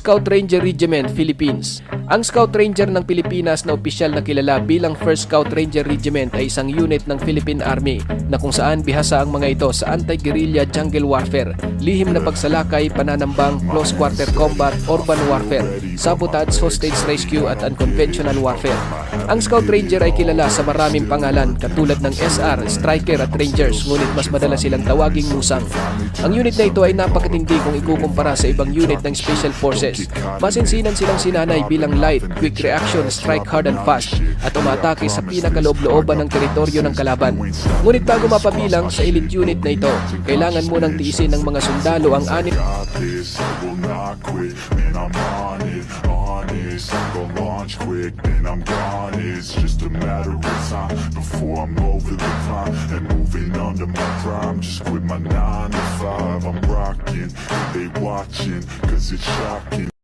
Scout Ranger Regiment, Philippines. Ang Scout Ranger ng Pilipinas na opisyal na kilala bilang 1st Scout Ranger Regiment ay isang unit ng Philippine Army na kung saan bihasa ang mga ito sa anti-guerrilla jungle warfare, lihim na pagsalakay, pananambang, close quarter combat, urban warfare, sabotage, hostage rescue at unconventional warfare. Ang Scout Ranger ay kilala sa maraming pangalan katulad ng SR, Striker at Rangers, ngunit mas madalas silang tawaging musang. Ang unit na ito ay napakatindi kung ikukumpara sa ibang unit ng Special Forces. Masinsinan silang sinanay bilang light, quick reaction, strike hard and fast at umatake sa pinakaloob-looban ng teritoryo ng kalaban. Ngunit bago mapabilang sa elite unit na ito, kailangan munang tiisin ng mga sundalo ang anit launch quick, then I'm gone. It's just a matter of time before I'm over the climb and moving under my prime. Just quit my 9 to 5. I'm rocking, they watching, cause it's shocking.